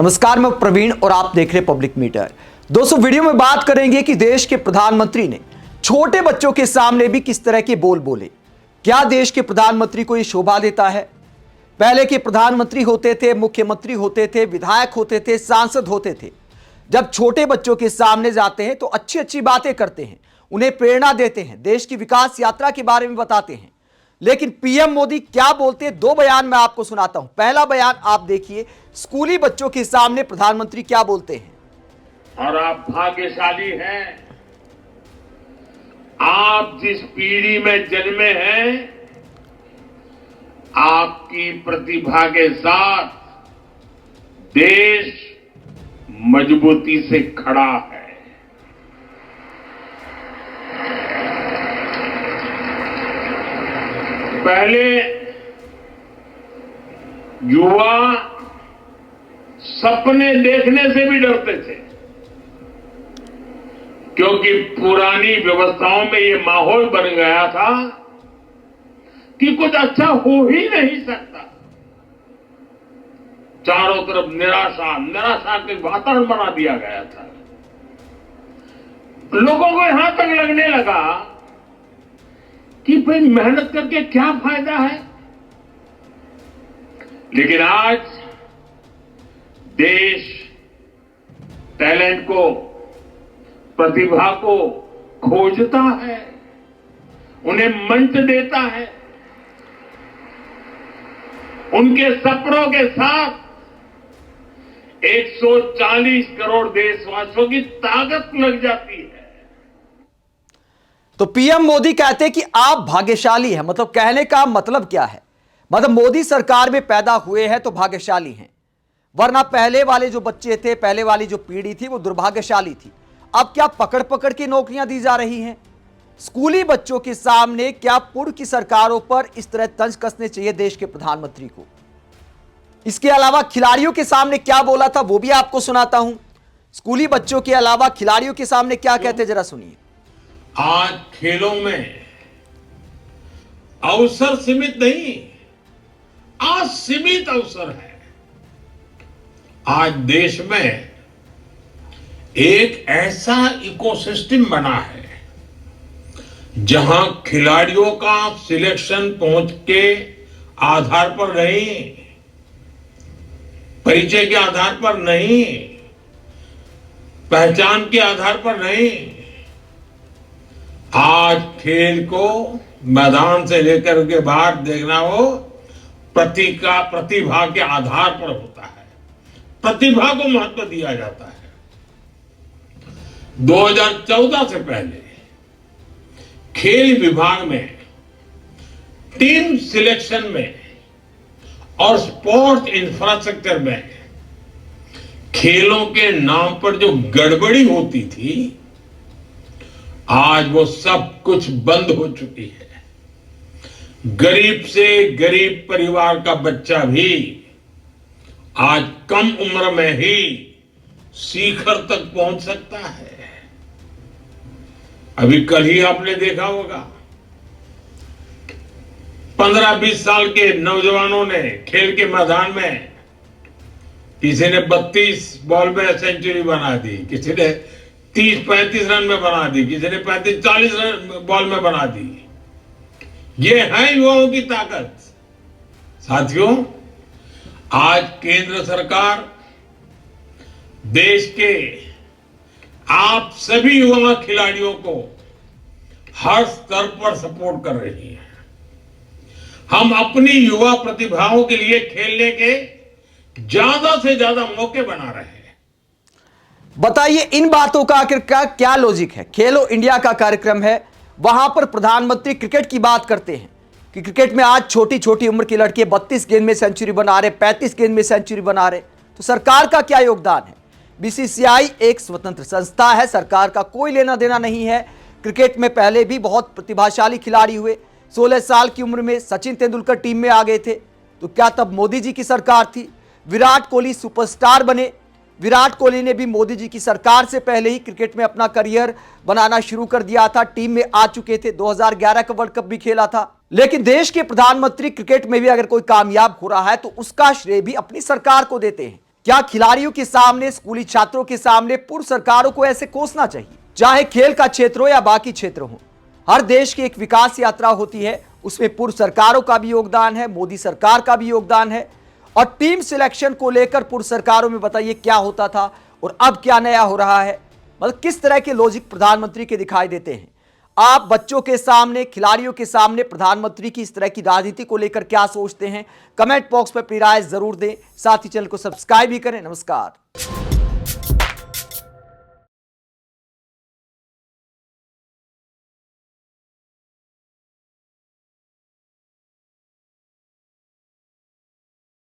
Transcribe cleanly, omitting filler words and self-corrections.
नमस्कार, मैं प्रवीण और आप देख रहे पब्लिक मीटर। दोस्तों, वीडियो में बात करेंगे कि देश के प्रधानमंत्री ने छोटे बच्चों के सामने भी किस तरह के बोल बोले। क्या देश के प्रधानमंत्री को यह शोभा देता है? पहले के प्रधानमंत्री होते थे, मुख्यमंत्री होते थे, विधायक होते थे, सांसद होते थे। जब छोटे बच्चों के सामने जाते हैं तो अच्छी अच्छी बातें करते हैं, उन्हें प्रेरणा देते हैं, देश की विकास यात्रा के बारे में बताते हैं। लेकिन पीएम मोदी क्या बोलते हैं, दो बयान मैं आपको सुनाता हूं। पहला बयान आप देखिए, स्कूली बच्चों के सामने प्रधानमंत्री क्या बोलते हैं। और आप भाग्यशाली हैं, आप जिस पीढ़ी में जन्मे हैं, आपकी प्रतिभा के साथ देश मजबूती से खड़ा है। पहले युवा सपने देखने से भी डरते थे, क्योंकि पुरानी व्यवस्थाओं में ये माहौल बन गया था कि कुछ अच्छा हो ही नहीं सकता। चारों तरफ निराशा के वातावरण बना दिया गया था। लोगों को यहां तक लगने लगा कि भाई मेहनत करके क्या फायदा है। लेकिन आज देश टैलेंट को, प्रतिभा को खोजता है, उन्हें मंच देता है। उनके सपनों के साथ 140 करोड़ देशवासियों की ताकत लग जाती है। तो पीएम मोदी कहते हैं कि आप भाग्यशाली हैं। मतलब कहने का मतलब क्या है? मतलब मोदी सरकार में पैदा हुए हैं तो भाग्यशाली हैं, वरना पहले वाले जो बच्चे थे, पहले वाली जो पीढ़ी थी, वो दुर्भाग्यशाली थी। अब क्या पकड़ पकड़ के नौकरियां दी जा रही हैं? स्कूली बच्चों के सामने क्या पूर्व की सरकारों पर इस तरह तंज कसने चाहिए देश के प्रधानमंत्री को? इसके अलावा खिलाड़ियों के सामने क्या बोला था वो भी आपको सुनाता हूं। स्कूली बच्चों के अलावा खिलाड़ियों के सामने क्या कहते, जरा सुनिए। आज खेलों में अवसर सीमित नहीं, असीमित अवसर है। आज देश में एक ऐसा इकोसिस्टम बना है जहां खिलाड़ियों का सिलेक्शन पहुंच के आधार पर नहीं, परिचय के आधार पर नहीं, पहचान के आधार पर नहीं, आज खेल को मैदान से लेकर के बाहर देखना हो प्रतिभा के आधार पर होता है। प्रतिभा को महत्व दिया जाता है। 2014 से पहले खेल विभाग में टीम सिलेक्शन में और स्पोर्ट्स इंफ्रास्ट्रक्चर में खेलों के नाम पर जो गड़बड़ी होती थी, आज वो सब कुछ बंद हो चुकी है। गरीब से गरीब परिवार का बच्चा भी आज कम उम्र में ही शिखर तक पहुंच सकता है। अभी कल ही आपने देखा होगा, 15-20 साल के नौजवानों ने खेल के मैदान में, किसी ने 32 बॉल में सेंचुरी बना दी, किसी ने 30-35 रन में बना दी, किसी ने 35-40 रन बॉल में बना दी। ये है युवाओं की ताकत। साथियों, आज केंद्र सरकार देश के आप सभी युवा खिलाड़ियों को हर स्तर पर सपोर्ट कर रही है। हम अपनी युवा प्रतिभाओं के लिए खेलने के ज्यादा से ज्यादा मौके बना रहे हैं। बताइए, इन बातों का आखिर क्या लॉजिक है? खेलो इंडिया का कार्यक्रम है, वहां पर प्रधानमंत्री क्रिकेट की बात करते हैं कि क्रिकेट में आज छोटी छोटी उम्र के लड़के 32 गेंद में सेंचुरी बना रहे, 35 गेंद में सेंचुरी बना रहे। तो सरकार का क्या योगदान है? बीसीसीआई एक स्वतंत्र संस्था है, सरकार का कोई लेना देना नहीं है। क्रिकेट में पहले भी बहुत प्रतिभाशाली खिलाड़ी हुए। 16 साल की उम्र में सचिन तेंदुलकर टीम में आ गए थे। तो क्या तब मोदी जी की सरकार थी? विराट कोहली सुपरस्टार बने। विराट कोहली ने भी मोदी जी की सरकार से पहले ही क्रिकेट में अपना करियर बनाना शुरू कर दिया था, टीम में आ चुके थे, 2011 का वर्ल्ड कप भी खेला था। लेकिन देश के प्रधानमंत्री क्रिकेट में भी अगर कोई कामयाब हो रहा है तो उसका श्रेय भी अपनी सरकार को देते हैं। क्या खिलाड़ियों के सामने, स्कूली छात्रों के सामने पूर्व सरकारों को ऐसे कोसना चाहिए? चाहे खेल का क्षेत्र हो या बाकी क्षेत्र हो, हर देश की एक विकास यात्रा होती है, उसमें पूर्व सरकारों का भी योगदान है, मोदी सरकार का भी योगदान है। और टीम सिलेक्शन को लेकर पूर्व सरकारों में बताइए क्या होता था और अब क्या नया हो रहा है, मतलब किस तरह के लॉजिक प्रधानमंत्री के दिखाई देते हैं। आप बच्चों के सामने, खिलाड़ियों के सामने प्रधानमंत्री की इस तरह की राजनीति को लेकर क्या सोचते हैं? कमेंट बॉक्स में अपनी राय जरूर दें, साथ ही चैनल को सब्सक्राइब भी करें। नमस्कार।